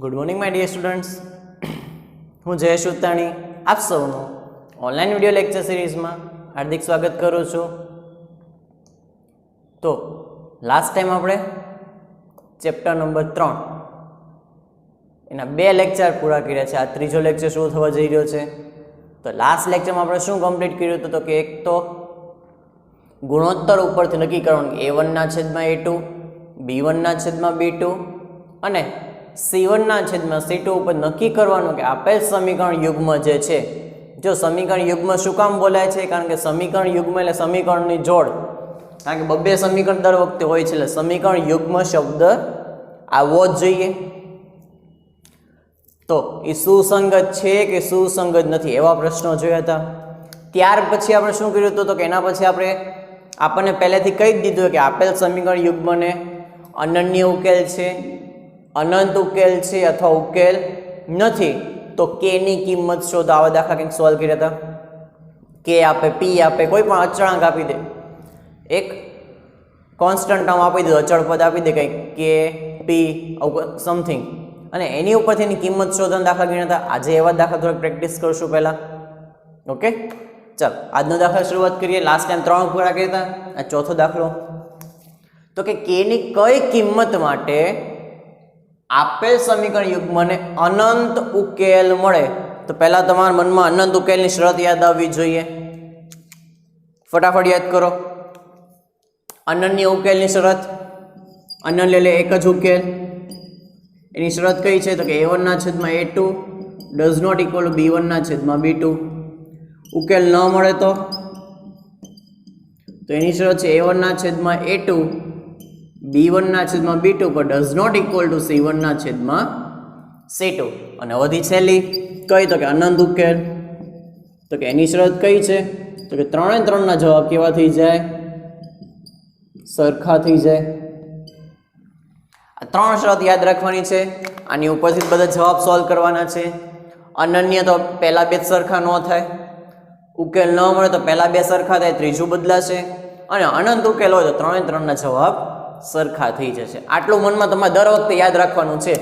Good morning my dear students, હું જયેશ ઉત્તાણી આપ સૌનું ઓનલાઈન વિડીયો લેક્ચર સિરીઝમાં હાર્દિક સ્વાગત કરું છું. તો લાસ્ટ ટાઈમ આપણે ચેપ્ટર નંબર 3 એના 2 લેક્ચર પૂરા કર્યા છે. આ ત્રીજો લેક્ચર શરૂ થવા જઈ રહ્યો છે. તો લાસ્ટ લેક્ચરમાં આપણે શું કમ્પ્લીટ કર્યું હતું? તો કે એક તો ગુણોત્તર ઉપરથી નક્કી કરવાનું a1 ના છેદમાં a2, b1 ના છેદમાં b2 અને c1 ના છેદમાં c2 ઉપર નક્કી કરવાનું કે આપેલ સમીકરણ યુગ્મ જે છે, જો સમીકરણ યુગ્મ શું કામ બોલાય છે? કારણ કે સમીકરણ યુગ્મ એટલે સમીકરણની જોડ. કારણ કે બબ્બે સમીકરણ દર વખતે હોય છે, એટલે સમીકરણ યુગ્મ શબ્દ આવવો જ જોઈએ. તો એ સુસંગત છે કે સુસંગત નથી એવા પ્રશ્નો જોયા હતા. ત્યાર પછી આપણે શું કર્યું હતું? તો કે એના પછી આપણને પહેલેથી કહી જ દીધું કે આપેલ સમીકરણ યુગ્મને અનન્ય ઉકેલ છે, અનંત ઉકેલ છે અથવા ઉકેલ નથી. તો કે ની કિંમત શોધો. આવા દાખલા કંઈક સોલ્વ કર્યા હતા. કે આપે, પી આપે, કોઈ પણ અચળાંક આપી દે, એક કોન્સ્ટન્ટ ટર્મ આપી દે, અચળ પદ આપી દે કંઈક કે પી સમથિંગ, અને એની ઉપરથી એની કિંમત શોધવાના દાખલા ગણ્યા હતા. આજે એવા દાખલા થોડાક પ્રેક્ટિસ કરશું પહેલા. ઓકે, ચાલો આજનો દાખલા શરૂઆત કરીએ. લાસ્ટ ટાઈમ 3 પૂરા કર્યા હતા. આ ચોથો દાખલો. તો કે ની કઈ કિંમત માટે આપેલ સમીકરણ યુગ્મને અનંત ઉકેલ મળે? તો પહેલા તમારા મનમાં અનંત ઉકેલની શરત યાદ આવવી જોઈએ. ફટાફટ યાદ કરો. અનન્ય ઉકેલની શરત, અનન્ય એટલે એક જ ઉકેલ. એની શરત કઈ છે? તો કે a1 ના છેદમાં a2 does not equal two b1 ના છેદમાં b2. ઉકેલ ન મળે તો એની શરત છે a1 ના છેદમાં a2 b1 ના છેદમાં b2 પર does not equal to c1 ના છેદમાં c2. અને વધી છેલ્લી કઈ? તો કે અનંત ઉકેલ. તો કે એની શરત કઈ છે? તો કે 3 ના જવાબ કેવા થઈ જાય? સરખા થઈ જાય. આ 3 શરત યાદ રાખવાની છે. આની ઉપરથી બધા જવાબ સોલ્વ કરવાના છે. અનન્ય તો પહેલા 2 સરખા ન થાય, ઉકેલ ન મળે તો પહેલા 2 સરખા થાય, ત્રીજું બદલાશે, અને અનંત ઉકેલ હોય તો 3 ના જવાબ સરખા થઈ જશે. આટલું મનમાં તમારે દર વખતે યાદ રાખવાનું છે.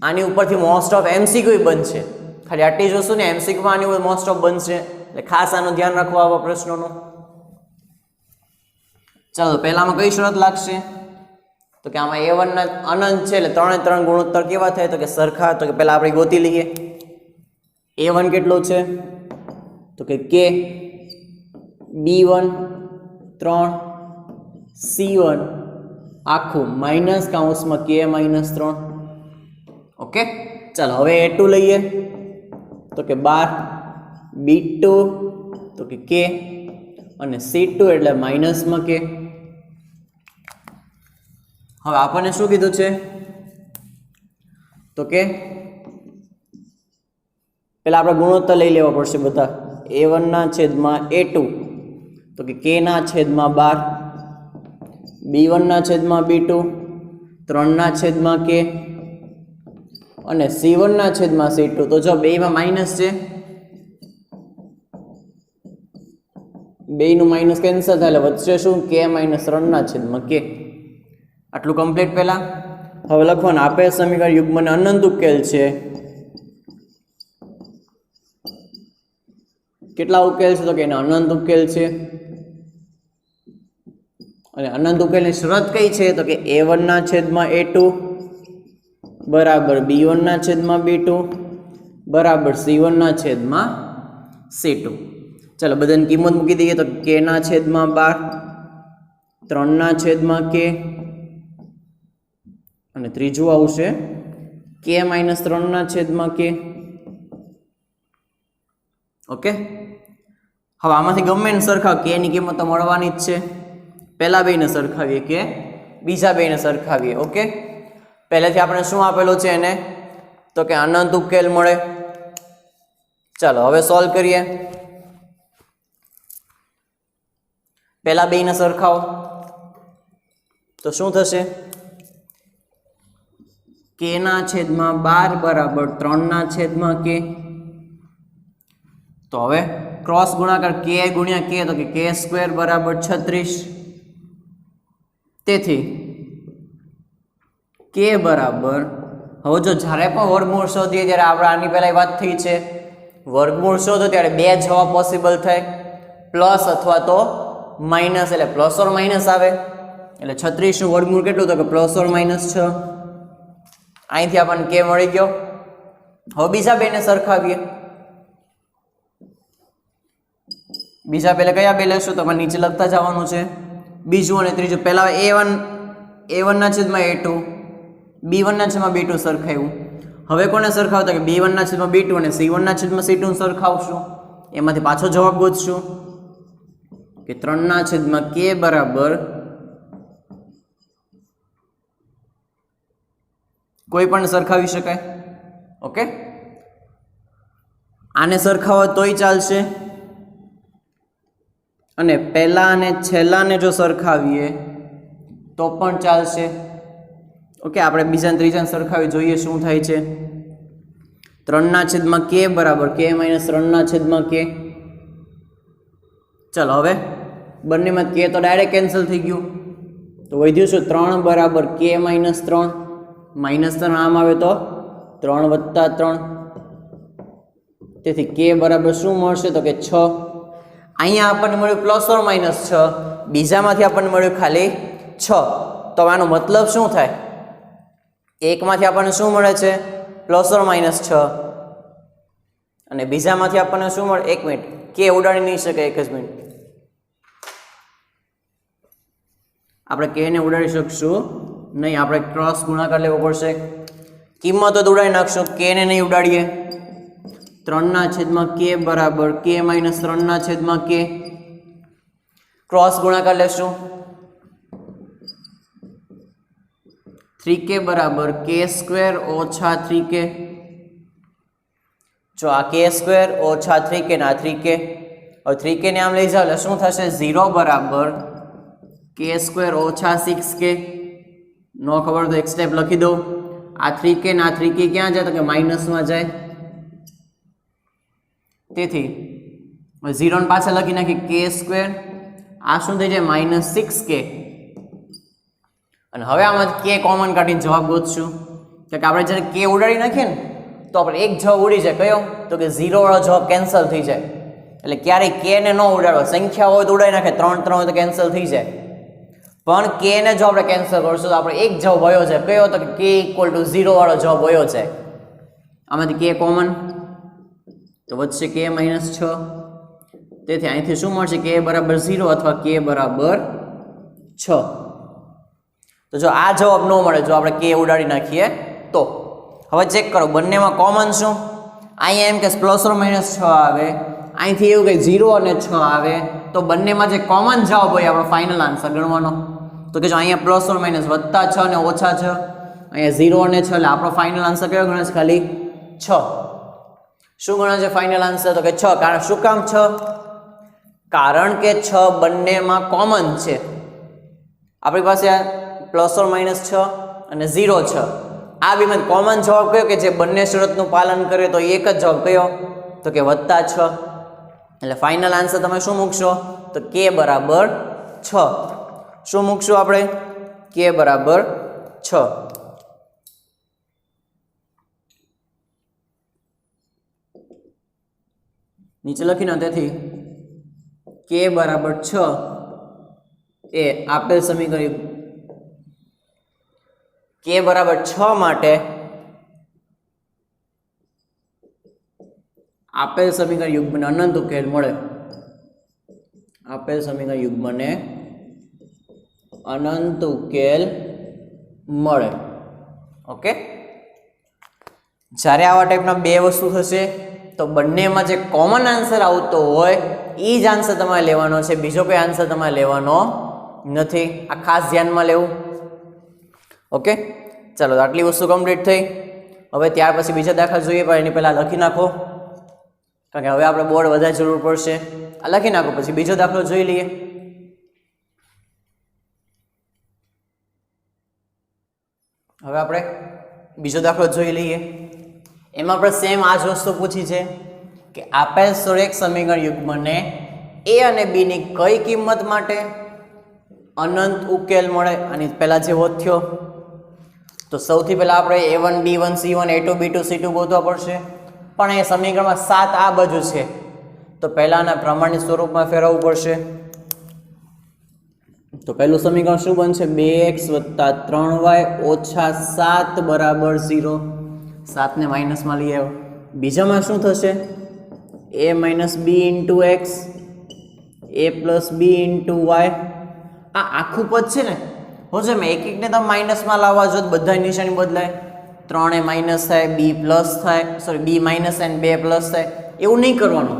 આની ઉપરથી મોસ્ટ ઓફ એમસીક્યુ બનશે. ખાલી આટલી જોશું ને, એમસીક્યુમાં આની ઉપર મોસ્ટ ઓફ બનશે, એટલે ખાસ આનું ધ્યાન રાખવું આવા પ્રશ્નોનું. ચાલો પહેલામાં કઈ શરત લાગશે? તો કે આમાં a1 ના અનંત છે એટલે 3 ગુણોત્તર કેવા થાય? તો કે સરખા. તો કે પહેલા આપણે ગોતી લઈએ a1 કેટલું છે? તો કે k, b1 3, c1 આખું માઇનસ કૌંસમાં k -3. ઓકે, ચાલો હવે a2 લઈએ. તો કે 12, b2 તો કે k, અને c2 એટલે માઇનસમાં k. હવે આપણને શું કીધું છે? તો કે પેલા આપણે ગુણોત્તર લઈ લેવા પડશે બધા. a1 ના છેદમાં a2 તો કે k ના છેદમાં 12, b1 ના છેદમાં b2 3 ના છેદમાં k, અને c1 ના છેદમાં c2. તો જો બેયમાં માઇનસ છે, બેયનું માઇનસ કેન્સલ થાય એટલે વધશે શું? k -3 ના છેદમાં k. આટલું કમ્પ્લીટ. પહેલા હવે લખવાનું આપેલ સમીકરણ યુગ્મને અનંત ઉકેલ છે. કેટલા ઉકેલ છે? તો કે એના અનંત ઉકેલ છે. અને અનંત ઉકેલની શરત કઈ છે? તો કે a1 ના છેદમાં a2 બરાબર b1 ના છેદમાં b2 બરાબર c1 ના છેદમાં c2. ચાલો બધાની કિંમત મૂકી દઈએ. તો k ના છેદમાં 12, 3 ના છેદમાં k, અને ત્રીજું આવશે k -3 ના છેદમાં k. ઓકે, હવે આમાંથી ગમે ને સરખાવ, k ની કિંમત તો મળવાની જ છે. પહેલા બેને સરખાવીએ કે બીજા બેને સરખાવીએ. ઓકે, પહેલેથી આપણે શું આપેલું છે એને? તો કે અનંત ઉકેલ મળે. ચાલો હવે સોલ્વ કરીએ. પહેલા બેને સરખાવો તો શું થશે? k ના છેદમાં 12 બરાબર 3 ના છેદમાં k. તો હવે ક્રોસ ગુણાકાર k ગુણ્યા k, તો કે k² બરાબર 36. તેથી k બરાબર હવે જો જ્યારે પણ વર્ગમૂળ શોધીએ ત્યારે આપણે આની પહેલા વાત થઈ છે, વર્ગમૂળ શોધો ત્યારે બે જવાબ પોસિબલ થાય, પ્લસ અથવા તો માઇનસ, એટલે પ્લસ ઓર માઇનસ આવે. એટલે 36 નું વર્ગમૂળ કેટલું, તો કે પ્લસ ઓર માઇનસ 6. અહીંથી આપણને કે મળી ગયો. હવે બીજા બેને સરખાવીએ. બીજા પહેલા કયા બે લેશું, તો નીચે લખતા જવાનું છે. બીજું અને ત્રીજું, પહેલા a1 ના છેદમાં a2, b1 ના છેદમાં b2 સરખાવ્યું. હવે કોને સરખાવતા, કે b1 ના છેદમાં b2 અને c1 ના છેદમાં c2 સરખાવશું. એમાંથી પાછો જવાબ ગોતશું કે 3 ના છેદમાં k બરાબર કોઈ પણ સરખાવી શકાય. ઓકે, આને સરખાવો તોય ચાલશે અને પહેલા અને છેલ્લાને જો સરખાવીએ તો પણ ચાલશે. ઓકે, આપણે બીજા અને ત્રીજાને સરખાવી જોઈએ શું થાય છે. 3 ના છેદમાં k બરાબર k માઇનસ 3 ના છેદમાં k. ચાલો હવે બંનેમાં k તો ડાયરેક્ટ કેન્સલ થઈ ગયું, તો વધ્યું શું 3 બરાબર k માઇનસ 3. માઇનસ 3 આમ આવે તો 3 વત્તા 3, તેથી k બરાબર શું મળશે, તો કે 6. અહીંયા આપણને મળ્યું પ્લસ ઓર માઇનસ 6, બીજામાંથી આપણને મળ્યું ખાલી 6. તો આનો મતલબ શું થાય, એકમાંથી આપણને શું મળે છે, પ્લસ ઓર માઇનસ 6, અને બીજામાંથી આપણને શું મળે, 1 મિનિટ, કે ઉડાડી નહીં શકે, 1 જ મિનિટ. આપણે કે ને ઉડાડી શકશું નહીં, આપણે ક્રોસ ગુણાકાર લેવો પડશે. કિંમતો તો ઉડાડી નાખશું, કે ને નહીં ઉડાડીએ. 3 ના છેદમાં k બરાબર k માઇનસ 3 ના છેદમાં k. ક્રોસ ગુણાકાર લેશું. 3k બરાબર k સ્ક્વેર ઓછા 3k. જો આ k સ્ક્વેર ઓછા 3k ના 3k. હવે 3k ને આમ લઈ જાઓ એટલે શું થશે, 0 બરાબર k સ્ક્વેર ઓછા 6k. નો ખબર તો એક સ્ટેપ લખી દો. આ 3k ના 3k ક્યાં જાય, તો કે માઇનસમાં જાય. તેથી 0 ને પાછળ લખી નાખી k સ્ક્વેર. આ શું થઈ જાય, માઇનસ 6k. અને હવે આમાંથી k કોમન કાઢીને જવાબ ગોતશું. કે આપણે જ્યારે k ઉડાડી નાખીએ ને તો આપણે એક જવાબ ઉડી જાય, કયો, તો કે 0 વાળો જવાબ કેન્સલ થઈ જાય. એટલે ક્યારેય k ને ન ઉડાડો, સંખ્યા હોય તો ઉડાડી નાખે, 3 3 હોય તો કેન્સલ થઈ જાય. પણ k ને જો આપણે કેન્સલ કરશું તો આપણે એક જવાબ વયો જાય, કયો, તો કે k ઇક્વલ ટુ 0 વાળો જવાબ વયો જાય. આમાંથી k કોમન તો વધશે k માઇનસ 6. તેથી અહીંથી શું મળશે, k બરાબર 0 અથવા k બરાબર 6. તો જો આ જવાબ ન મળે, જો આપણે k ઉડાડી નાખીએ તો. હવે ચેક કરો બંનેમાં કોમન શું. અહીંયા એમ કે પ્લસ ઓર માઇનસ 6 આવે, અહીંથી એવું કે 0 અને 6 આવે. તો બંનેમાં જે કોમન જવાબ હોય આપણો ફાઇનલ આન્સર ગણવાનો. તો કે જો અહીંયા પ્લસ ઓર માઇનસ વત્તા 6 અને ઓછા 6, અહીંયા 0 અને 6, એટલે આપણો ફાઇનલ આન્સર કયો ગણે છે, ખાલી 6. શું ગણે છે ફાઇનલ આન્સર, તો કે 6. કારણ શું કામ 6, કારણ કે 6 બંનેમાં કોમન છે. આપણી પાસે પ્લસ ઓર માઇનસ 6 અને 0 6, આ બેમાં કોમન જવાબ કયો કે જે બંને શરતનું પાલન કરે, તો એક જ જવાબ કયો, તો કે વત્તા 6. એટલે ફાઇનલ આન્સર તમે શું મૂકશો, તો k બરાબર 6. શું મૂકશું આપણે, k બરાબર 6. નીચે લખીને તેથી k બરાબર 6 એ આપેલ સમીકરણ k બરાબર 6 માટે આપેલ સમીકરણ યુગ્મને અનંત ઉકેલ મળે. આપેલ સમીકરણ યુગ્મને અનંત ઉકેલ મળે. ઓકે, જ્યારે આવા ટાઈપના બે વસ્તુ થશે તો બંનેમાં જે કોમન આન્સર આવતો હોય એ જ આન્સર તમારે લેવાનો છે, બીજો કોઈ આન્સર તમારે લેવાનો નથી. આ ખાસ ધ્યાનમાં લેવું. ઓકે, ચાલો આટલી વસ્તુ કમ્પ્લીટ થઈ. હવે ત્યાર પછી બીજા દાખલા જોઈએ, પણ એની પહેલાં લખી નાખો, કારણ કે હવે આપણે બોર્ડ વધારે જરૂર પડશે. આ લખી નાખો, પછી બીજો દાખલો જોઈ લઈએ. હવે આપણે બીજો દાખલો જોઈ લઈએ. એમાં આપણે સેમ આ જ વસ્તુ પૂછી છે કે આપેલ સુરેખ સમીકરણ યુગ્મને a અને b ની કઈ કિંમત માટે અનંત ઉકેલ મળે. આની પહેલા જેવો થયો. તો સૌથી પહેલા આપણે a1 b1 c1 a2 b2 c2 ગોતવા પડશે, પણ એ સમીકરણમાં 7 આ બાજુ છે તો પહેલાના પ્રમાણિત સ્વરૂપમાં ફેરવવું પડશે. તો પહેલું સમીકરણ શું બનશે? 2x + 3y - 7 બરાબર 0. 7 ને માઇનસમાં લઈ આવ્યો. બીજામાં શું થશે? a - b * x a + b * y. આ આખું પદ છે ને, હોજે મેં એક એકને તમે માઇનસમાં લાવવા જો તો બધાની નિશાની બદલાય. 3 એ માઇનસ થાય, b પ્લસ થાય, સોરી b માઇનસ થાય ને 2 પ્લસ થાય. એવું નહીં કરવાનું.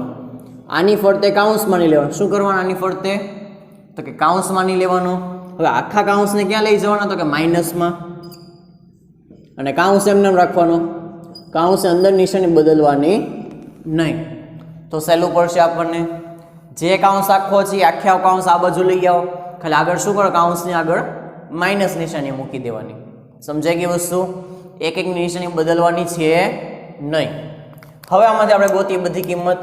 આની ફરતે કાઉન્સ માની લેવાનું. શું કરવાનું આની ફરતે? તો કે કાઉન્સ માની લેવાનું. હવે આખા કાઉન્સને ક્યાં લઈ જવાના? તો કે માઇનસમાં. અને કાઉન્સ એમને રાખવાનો. કાઉન્સની અંદર નિશાની બદલવાની નહીં. તો સહેલું પડશે આપણને. જે કાઉન્સ આખો છે આખે કાઉન્સ આ બાજુ લઈ આવો. ખાલી આગળ શું કરો? કાઉન્સની આગળ માઇનસ નિશાની મૂકી દેવાની. સમજાઈ ગઈ વસ્તુ? એક એકની નિશાની બદલવાની છે નહીં. હવે આમાંથી આપણે ગોતીએ બધી કિંમત.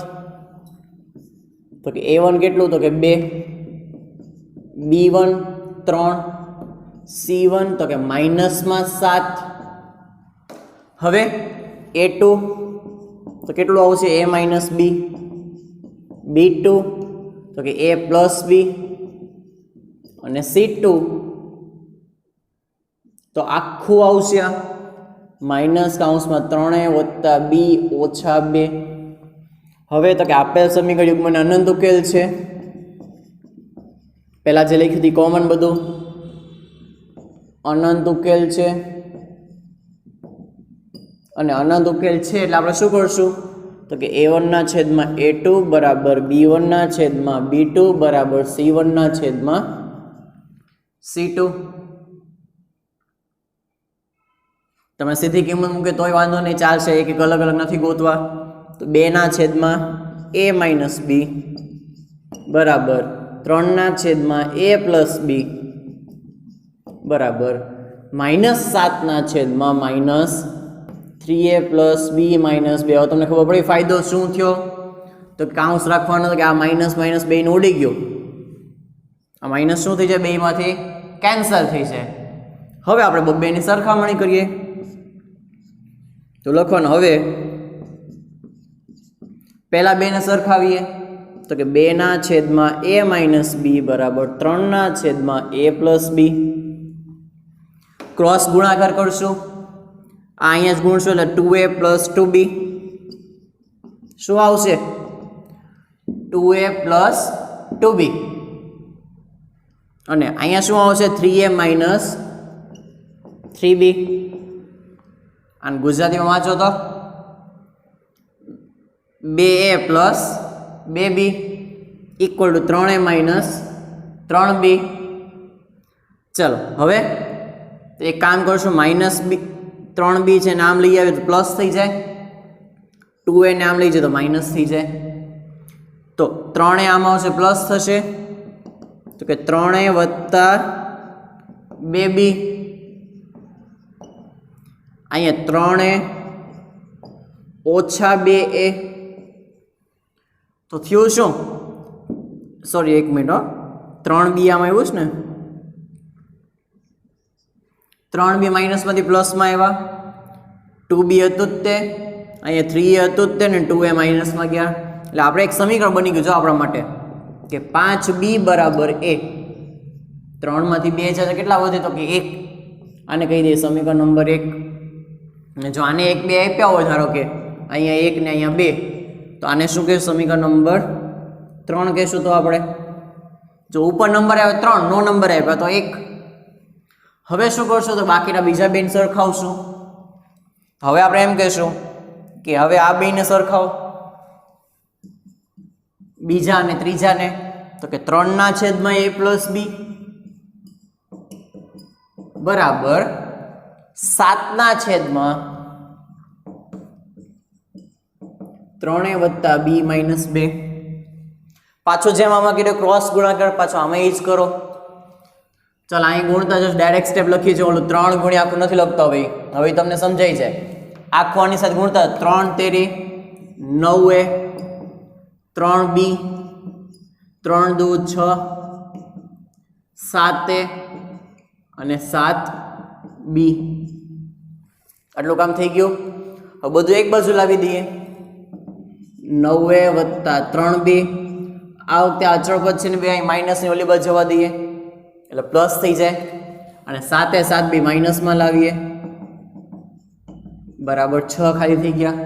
તો કે a1 કેટલું? તો કે 2, b1 3, c1 તો કે માઇનસમાં 7. હવે a2 તો કેટલું આવશે? a - b, b2 તો કે a + b અને c2 તો આખું આવશે માઇનસ કાઉન્સમાં 3a + b - 2. હવે તો કે આપેલ સમીકરણ યુગ્મને અનંત ઉકેલ છે. પહેલા જે લખ્યું હતી કોમન બધું અનંત ઉકેલ છે. અને અનંત ઉકેલ છે એટલે આપણે શું કરશું? તો કે a1 / a2 = b1 / b2 = c1 / c2. તમે સીધી કિંમત મૂકે તોય વાંધો નહીં, ચાલશે. એક એક અલગ અલગ નથી ગોતવા. તો 2 a - b બરાબર 3 a + b બરાબર -7 -3a + b - 2. હવે તમને ખબર પડી ફાયદો શું થયો? તો કાઉન્સ રાખવાનો કે આ માઇનસ માઇનસ 2 ઉડી ગયો. આ માઇનસ શું થઈ જાય? બેમાંથી કેન્સલ થઈ જાય. હવે આપણે બેની સરખામણી કરીએ તો લખવાનું. હવે પહેલા બેને સરખાવીએ તો કે 2 a - b બરાબર 3 a + b. ક્રોસ ગુણાકાર કરશું. આ અહીંયા જ ગુણશું એટલે 2a + 2b શું આવશે? 2a + 2b. અને અહીંયા શું આવશે? 3a - 3b. અને ગુજરાતીમાં વાંચો તો 2a + 2b = 3a - 3b. ચલો હવે એક કામ કરશું. -3b છે નામ લઈ આવે તો પ્લસ થઈ જાય, 2a નામ લઈ જાય તો માઇનસ થઈ જાય. તો 3a આમાં આવશે પ્લસ થશે તો કે 3a + 2b. અહીંયા 3a - 2a તો થયું શું? સોરી એક મિનિટ, 3b આમાં આવ્યું છે ને, 3b માઇનસમાંથી પ્લસમાં આવ્યા, 2b હતું જ તે, અહીંયા 3a હતું જ તે ને 2a માઇનસમાં ગયા. એટલે આપણે એક સમીકરણ બની ગયું જો આપણા માટે કે 5b = a. 3માંથી 2 છે તો કેટલા વધે? તો કે 1. આને કહી દઈએ સમીકરણ નંબર 1. અને જો આને 1 2 આપ્યા હોય, ધારો કે અહીંયા 1 ને અહીંયા 2, તો આને શું કહેશું? સમીકરણ નંબર 3 કહેશું. તો આપણે જો ઉપર નંબર આવે 3, નો નંબર આપ્યા તો 1. હવે શું કરશું? તો બાકીના બીજા બેને સરખાવશું. હવે આપણે એમ કહેશું કે હવે આ બેને સરખાવો, બીજા અને ત્રીજાને. તો કે 3 a + b બરાબર 7 3a + b - 2. પાછો જેમ આમાં કીધું ક્રોસ ગુણાકાર, પાછો આમાં એ જ કરો. ચાલ અહીં ગુણતા જશ ડાયરેક્ટ સ્ટેપ લખી છે. ઓલું 3 ગુણ્યા આખું નથી લખતા. હવે તમને સમજાઈ જાય. આખું આની સાથે ગુણતા 3 તેરી 9a, 3b, 3 દુ 6, 7a અને 7b. આટલું કામ થઈ ગયું. હવે બધું એક બાજુ લાવી દઈએ. 9a વત્તા 3b, આ વખતે અચળ પદ છે ને બે અહીં માઇનસની ઓલી બાજુ જવા દઈએ એટલે પ્લસ થઈ જાય, અને 7 એ 7b માઇનસમાં લાવીએ બરાબર 6 ખાલી થઈ ગયા.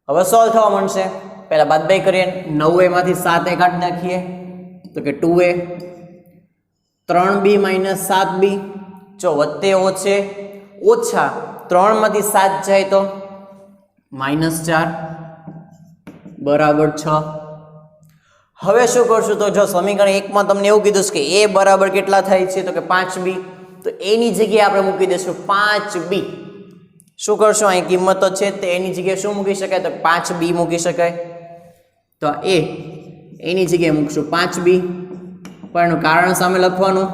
હવે સોલ્વ થવા માંડશે. પહેલા બાદબાકી કરીએ. 9a માંથી 7a કાઢી નાખીએ તો કે 2a, 3b માઇનસ 7b, જો વત્તે ઓછે ઓછા 3 માંથી 7 જાય તો -4 બરાબર 6. હવે શું કરશું? તો જો સમીકરણ 1 માં તમને એવું કીધું છે કે a બરાબર કેટલા થાય છે તો કે 5b, તો એની જગ્યાએ આપણે મૂકી દઈશું 5b. શું કરશું? અહીં કિંમત તો છે તે એની જગ્યાએ શું મૂકી શકાય તો 5b મૂકી શકાય. તો a એની જગ્યાએ મૂકશું 5b, પણ એનું કારણ સામે લખવાનું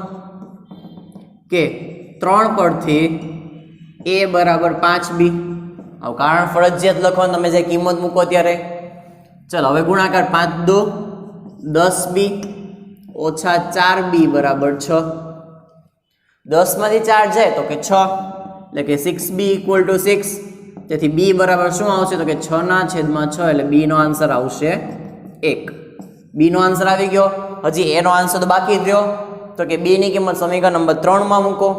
કે 3 પરથી a બરાબર 5b. આવું કારણ ફરજિયાત લખવાનું, તમે જે કિંમત મૂકો ત્યારે. ચલો હવે ગુણાકાર 5 2 10b ઓછા 4b બરાબર 6. 10 માંથી 4 જાય તો કે 6, એટલે કે 6b ઇક્વલ ટુ 6. તેથી b બરાબર શું આવશે તો કે 6/6, એટલે b નો આન્સર આવશે 1. b નો આન્સર આવી ગયો. હજી a નો આન્સર તો બાકી જ રહ્યો, તો કે b ની કિંમત સમીકરણ નંબર 3 માં મૂકો.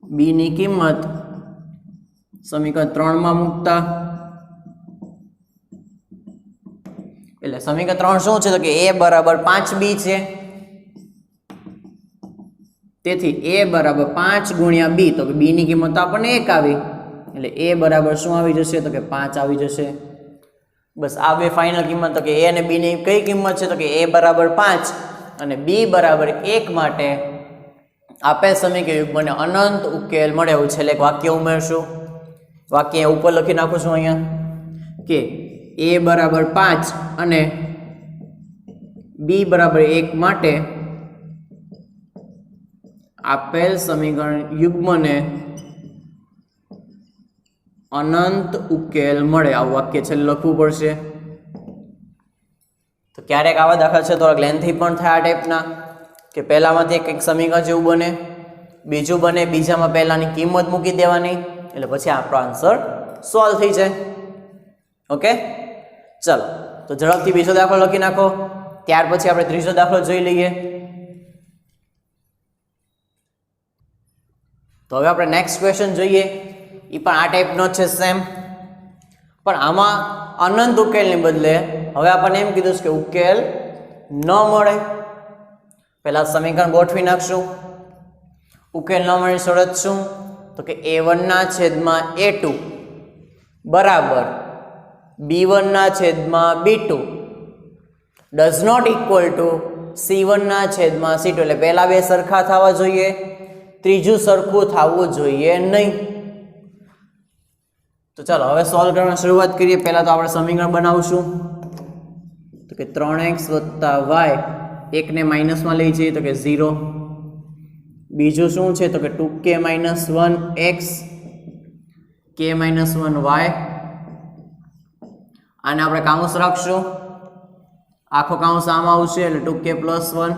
b ની કિંમત સમીકરણ 3 માં મૂકતા એટલે સમીકરણ 3 શું છે તો કે a બરાબર 5b છે. તેથી a બરાબર 5 ગુણ્યા b, તો કે b ની કિંમત તો આપણને 1 આવી, એટલે a બરાબર શું આવી જશે તો કે 5 આવી જશે. બસ આ બે ફાઇનલ કિંમત, તો કે a અને b ની કઈ કિંમત છે તો કે a બરાબર 5 અને b બરાબર 1 માટે આપેલ સમીકરણ યુગ્મને અનંત ઉકેલ મળે. એવું છેલ્લે એક વાક્ય ઉમેરશું. વાક્ય ઉપર લખી નાખું છું અહીંયા કે a બરાબર 5 અને b બરાબર 1 માટે આપેલ સમીકરણ યુગ્મને અનંત ઉકેલ મળે. આવું વાક્ય છેલ્લે લખવું પડશે. તો ક્યારેક આવા દાખલા છે થોડાક લેન્થી પણ થાય આ ટાઈપના, કે પહેલામાંથી એક સમીકરણ જેવું બને, બીજું બને, બીજામાં પહેલાની કિંમત મૂકી દેવાની, એટલે પછી આપણો આન્સર સોલ્વ થઈ જાય. ઓકે, ચલો તો ઝડપથી બીજો દાખલો લખી નાખો, ત્યાર પછી આપણે ત્રીજો દાખલો જોઈ લઈએ. તો હવે આપણે નેક્સ્ટ ક્વેશ્ચન જોઈએ. એ પણ આ ટાઈપનો છે સેમ, પણ આમાં અનંત ઉકેલને બદલે હવે આપણને એમ કીધું છે કે ઉકેલ ન મળે. પહેલા સમીકરણ ગોઠવી નાખશું. ઉકેલ ન મળે શરત શું તો કે a1 ના છેદમાં a2 બરાબર b1 ના છેદમાં b2 does not equal to c1 ના છેદમાં c2. એટલે પહેલા બે સરખા થવા જોઈએ, ત્રીજું સરખું થવું જોઈએ નહીં. તો ચાલો હવે સોલ્વ કરવાની શરૂઆત કરીએ. પહેલા તો આપણે સમીકરણ બનાવશું. તો કે 3x + y, એકને માઇનસમાં લઈ જઈએ તો કે 0. બીજું શું છે તો કે 2k - 1x k - 1y. આને આપણે કાઉન્સ રાખશું. આખો કાઉન્સ આમાં આવશે એટલે 2k + 1.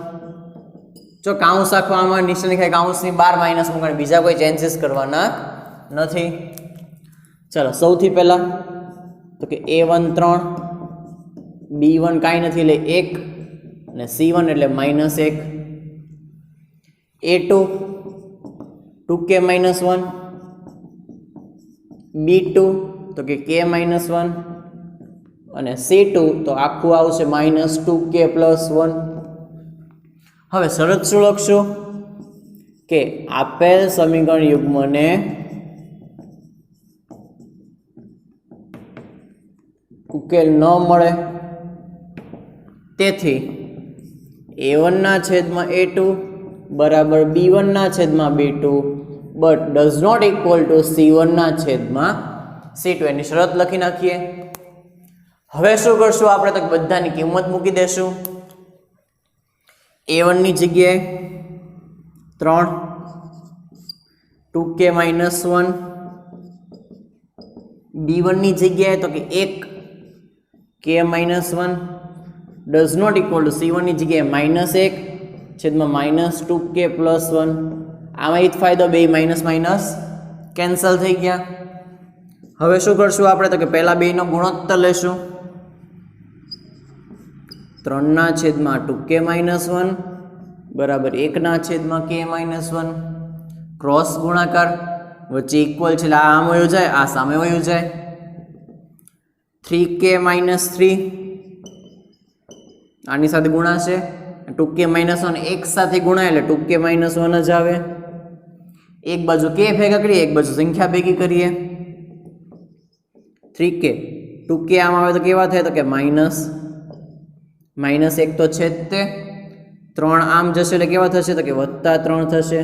જો કાઉન્સ આખો આમાં નીચે લખાય, કાઉન્સની બહાર માઇનસ મૂકવાના, બીજા કોઈ ચેન્જીસ કરવાના નથી. ચાલો સૌથી પહેલા તો કે a1 3, b1 કાંઈ નથી એટલે 1 અને c1 એટલે -1, a2 2k - 1, b2 તો કે k - 1 અને c2 તો આખું આવશે -2k + 1. હવે શરત શું લખશું કે આપેલ સમીકરણ યુગ્મને ઉકેલ ન મળે. તેથી a1 ના છેદમાં a2 બરાબર b1 ના છેદમાં b2 but does not equal to c1 ના છેદમાં c2. એની શરત લખી નાખીએ. હવે શું કરશું આપણે તો બધાની કિંમત મૂકી દેશું. a1 ની જગ્યાએ 3, 2k - 1, b1 ની જગ્યાએ તો કે 1 k - 1 does not equal to c1 ની જગ્યાએ -1 છેદમાં -2k + 1 આમાં ઈ જ ફાયદો, બે માઇનસ માઇનસ કેન્સલ થઈ ગયા. હવે શું કરશું આપણે તો કે પહેલા બેનો ગુણોત્તર લેશું. 3/2k-1 બરાબર 1/k-1 ક્રોસ ગુણાકાર વચ્ચે ઇક્વલ છે એટલે આ આમ વયું જાય, આ સામે વયું જાય. 3k-3 આની સાથે ગુણાશે, 2k-1 એક સાથે ગુણાય એટલે 2k-1 જ આવે. એક બાજુ k ભેગા કરીએ, એક બાજુ સંખ્યા ભેગી કરીએ. 3k 2k આમ આવે તો કેવા થાય તો કે માઇનસ 1 તો છે જ તે, 3 આમ જશે એટલે કેવા થશે તો કે +3 થશે.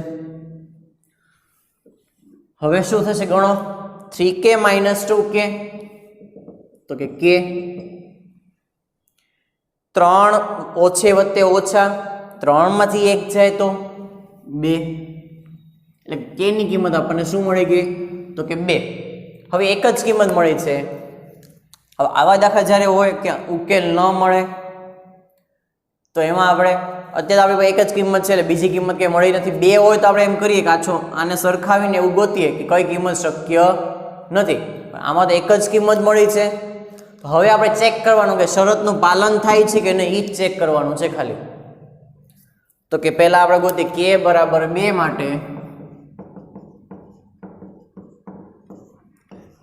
હવે શું થશે ગણો, 3k - 2k તો કે k, 3 ઓછે વત્તે ઓછા, 3 માંથી 1 જાય તો 2 એટલે k ની કિંમત આપણને શું મળી ગઈ તો કે 2. હવે એક જ કિંમત મળી છે. હવે આવા દાખલા જ્યારે હોય કે ઉકેલ ન મળે તો એમાં આપણે અત્યારે આપણી પાસે એક જ કિંમત છે એટલે બીજી કિંમત કંઈ મળી નથી. 2 હોય તો આપણે એમ કરીએ કે આછો આને સરખાવીને એવું ગોતીએ કે કઈ કિંમત શક્ય નથી. આમાં તો એક જ કિંમત મળી છે. તો હવે આપણે ચેક કરવાનું કે શરતનું પાલન થાય છે કે નહીં, એ જ ચેક કરવાનું છે ખાલી. તો કે પહેલા આપણે ગોતીએ k બરાબર 2 માટે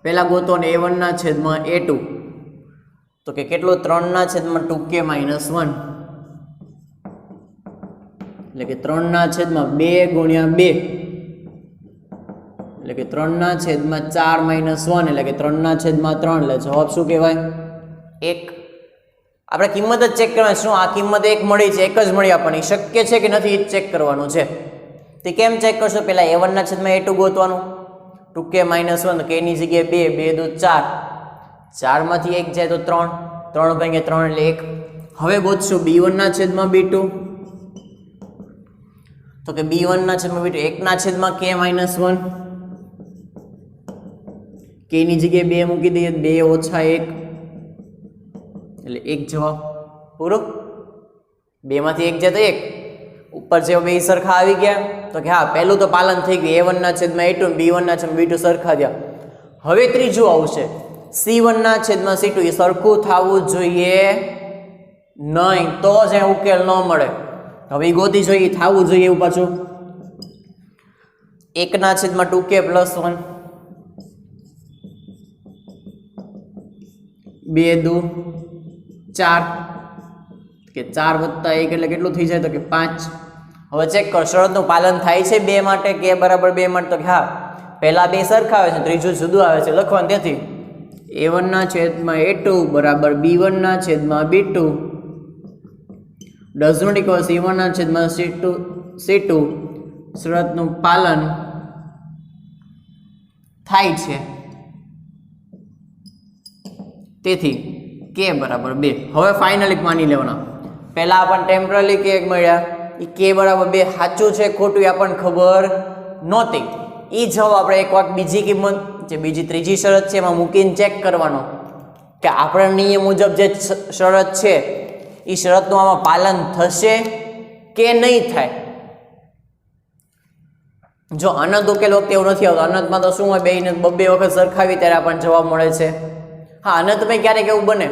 પહેલા ગોતો ને a1/a2 તો કે કેટલો 3/2k-1 એટલે કે 3/2 ગુણ્યા 2 એટલે કે 3/4-1 એટલે કે 3/3 એટલે જવાબ શું કહેવાય 1. આપણે કિંમત જ ચેક કરવાની, શું આ કિંમત 1 મળી છે, એક જ મળી આપણને, શક્ય છે કે નથી એ ચેક કરવાનું છે. તે કેમ ચેક કરશો, પહેલા a1/a2 ગોતવાનું, 2k-1 તો k ની જગ્યાએ 2 2 4, 4 માંથી 1 જાય તો 3, 3 ભાગ્યા 3 એટલે 1. હવે ગોતશું b1/b2 તો કે b1/b2 1/k-1 k ની જગ્યાએ 2 મૂકી દઈએ, 2 - 1 એટલે 1 જવાબ પૂરો. 2 માંથી 1 જાય તો 1, ઉપર જે બે સરખા આવી ગયા તો કે હા પહેલું તો પાલન થઈ ગયું, a1/a2 અને b1/b2 સરખા થયા. હવે ત્રીજું આવશે c1/c2, એ સરખું થવું જોઈએ નહીં તો જ ઉકેલ ન મળે. હવે ગોતી જોઈએ થવું જોઈએ એવું પાછું 1/2k+1 2 2 4 કે 4 + 1 એટલે કેટલું થઈ જાય તો કે 5. હવે ચેક કરો શરતનું પાલન થાય છે 2 માટે, k બરાબર 2 માટે તો કે હા પહેલા 2 સરખા આવે છે, ત્રીજું જુદું આવે છે લખવાનું. તેથી a1/a2 બરાબર b1/b2 does not equal c1/c2 શરતનું પાલન થાય છે, તેથી k બરાબર 2. હવે ફાઇનલી માની લેવાના, પહેલા આપણને ટેમ્પરરી k મળ્યા, એ k બરાબર 2 સાચું છે ખોટું એ આપણને ખબર નહોતી. એ જવાબ આપણે એક વાર બીજી કિંમત જે બીજી ત્રીજી શરત છે એમાં મૂકીને ચેક કરવાનો કે આપણા નિયમ મુજબ જે શરત છે એ શરતનું આમાં પાલન થશે કે નહીં થાય. જો અનંત ઉકેલ વખતે એવું નથી આવતું, અનંતમાં તો શું હોય બેને બે વખત સરખાવી ત્યારે આપણને જવાબ મળે છે. હા અનંતમાં ક્યારેક એવું બને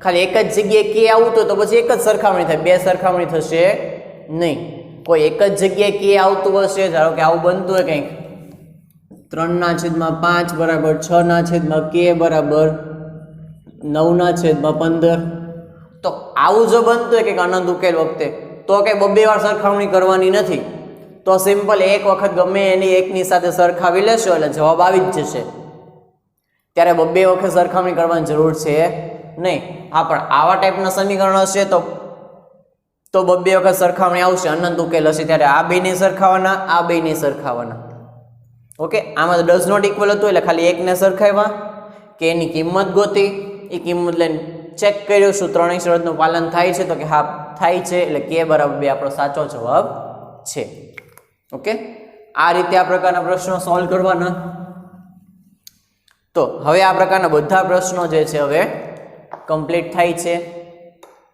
ખાલી એક જ જગ્યાએ કે આવતું તો પછી એક જ સરખામણી થાય, બે સરખામણી થશે નહીં. કોઈ એક જ જગ્યાએ કે આવતું હશે, ધારો કે આવું બનતું હોય કંઈક 3/5 બરાબર 6/k બરાબર 9/15, તો આવું જો બનતું હોય કે અનંત ઉકેલ વખતે તો કંઈ બબ્બે વાર સરખામણી કરવાની નથી, તો સિમ્પલ એક વખત ગમે એની એકની સાથે સરખાવી લેશો એટલે જવાબ આવી જ જશે. ત્યારે બબ્બે વખત સરખામણી કરવાની જરૂર છે નહીં. હા પણ આવા ટાઈપના સમીકરણ હશે તો બબ્બે વખત સરખામણી આવશે, અનંત ઉકેલ હશે ત્યારે આ બે નહીં સરખાવાના, આ બે નહીં સરખાવાના. ઓકે, આમાં ડઝ નોટ ઇક્વલ હતું એટલે ખાલી એકને સરખાવ્યા કે એની કિંમત ગોતી, એ કિંમત લઈને ચેક કર્યું શું ત્રણેય શરતનું પાલન થાય છે, તો કે હા થાય છે એટલે k બરાબર 2 આપણો સાચો જવાબ છે. ઓકે, આ રીતે આ પ્રકારના પ્રશ્નો સોલ્વ કરવાના. તો હવે આ પ્રકારના બધા પ્રશ્નો જે છે હવે કમ્પ્લીટ થાય છે.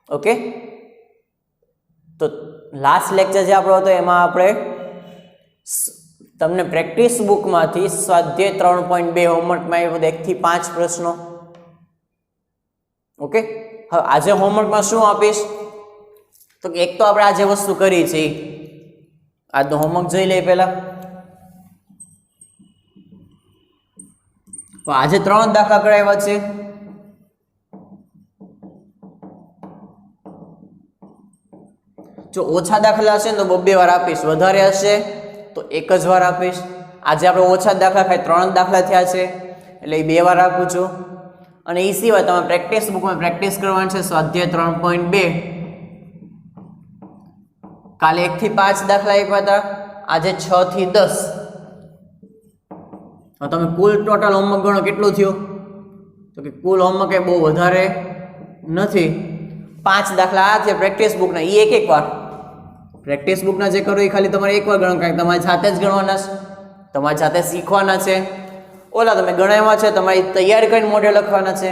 ઓકે, તો લાસ્ટ લેક્ચર જે આપણો હતો એમાં આપણે તમને પ્રેક્ટિસ બુકમાંથી સ્વાધ્યાય 3.2 હોમવર્કમાં આવ્યું 1 થી 5 પ્રશ્નો. ઓકે, હવે આજે હોમવર્કમાં શું આપીશ તો એક તો આપણે આજે વસ્તુ કરી છે આજનો હોમવર્ક જોઈ લઈએ પહેલા. તો આજે 3 દાખલા કરાવ્યા છે. જો ઓછા દાખલા હશે ને તો 2 વાર આપીશ, વધારે હશે તો 1 જ વાર આપીશ. આજે આપણે ઓછા દાખલા ખાલી 3 દાખલા થયા છે એટલે એ 2 વાર આપું છું. અને એ સિવાય તમે પ્રેક્ટિસ બુકમાં પ્રેક્ટિસ કરવાની છે સ્વાધ્યાય 3.2. કાલે 1 થી 5 દાખલા આપ્યા હતા, આજે 6 થી 10. હવે તમે કુલ ટોટલ હોમવર્ક ગણો કેટલું થયું તો કે કુલ હોમવર્ક એ બહુ વધારે નથી. 5 દાખલા આ છે પ્રેક્ટિસ બુકના, એ એક વાર. પ્રેક્ટિસ બુકના જે કરો એ ખાલી તમારે 1 વાર ગણો, કારણ કે તમારી જાતે જ ગણવાના છે, તમારી જાતે શીખવાના છે. ઓલા તમે ગણાવ્યા છે, તમારી તૈયાર કરીને મોઢે લખવાના છે.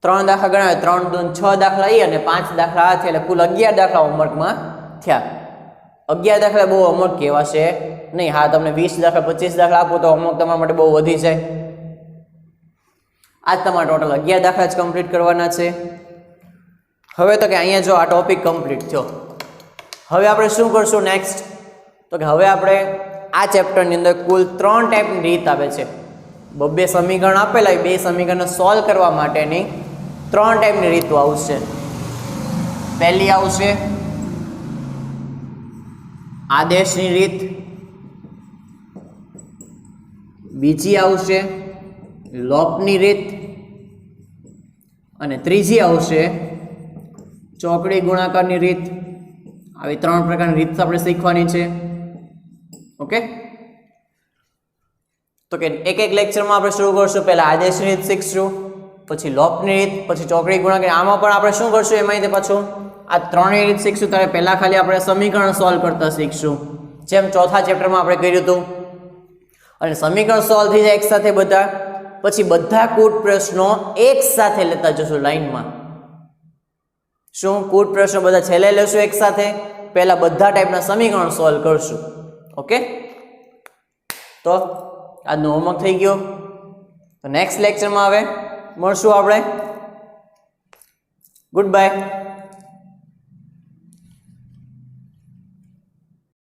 3 દાખલા ગણાવે, 3 2 6 દાખલા એ અને 5 દાખલા આ થયા, એટલે કુલ 11 દાખલા હોમવર્કમાં થયા. 11 દાખલા બહુ હોમવર્ક કહેવાશે નહીં. હા, તમને 20 દાખલા 25 દાખલા આપો તો હોમવર્ક તમારા માટે બહુ વધી જાય. આજ તમારે ટોટલ 11 દાખલા જ કમ્પ્લીટ કરવાના છે. હવે તો કે અહીંયા જો આ ટોપિક કમ્પ્લીટ થયો. હવે આપણે શું કરશું નેક્સ્ટ તો કે હવે આપણે આ ચેપ્ટરની અંદર કુલ 3 ટાઈપની રીત આવે છે. 2 સમીકરણ આપેલા, 2 સમીકરણને સોલ્વ કરવા માટેની 3 ટાઈપની રીતો આવશે. પહેલી આવશે આદેશની રીત, બીજી આવશે લોપની રીત અને ત્રીજી આવશે ચોકડી ગુણાકારની રીત. આવી 3 પ્રકારની રીત આપણે શીખવાની છે. ઓકે, તો કે એક લેક્ચરમાં આપણે શરૂ કરશું. પહેલા આદેશની રીત શીખશું, પછી લોપની રીત, પછી ચોકડી ગુણાકાર. આમાં પણ આપણે શું કરશું એમાં પાછું આ 3 રીત શીખશું. ત્યારે પહેલા ખાલી આપણે સમીકરણ સોલ્વ કરતા શીખશું, જેમ ચોથા ચેપ્ટરમાં આપણે કર્યું હતું. અને સમીકરણ સોલ્વ થઈ જાય એક સાથે બધા, પછી બધા કૂટ પ્રશ્નો એક સાથે લેતા જશું લાઈનમાં. શું કૂટ પ્રશ્નો બધા છેલ્લે લેશું એક સાથે, પહેલા બધા ટાઈપના સમીકરણ સોલ્વ કરશું. ઓકે, તો આજનો હોમવર્ક થઈ ગયો. તો નેક્સ્ટ લેક્ચરમાં હવે મળશું આપણે. Good bye.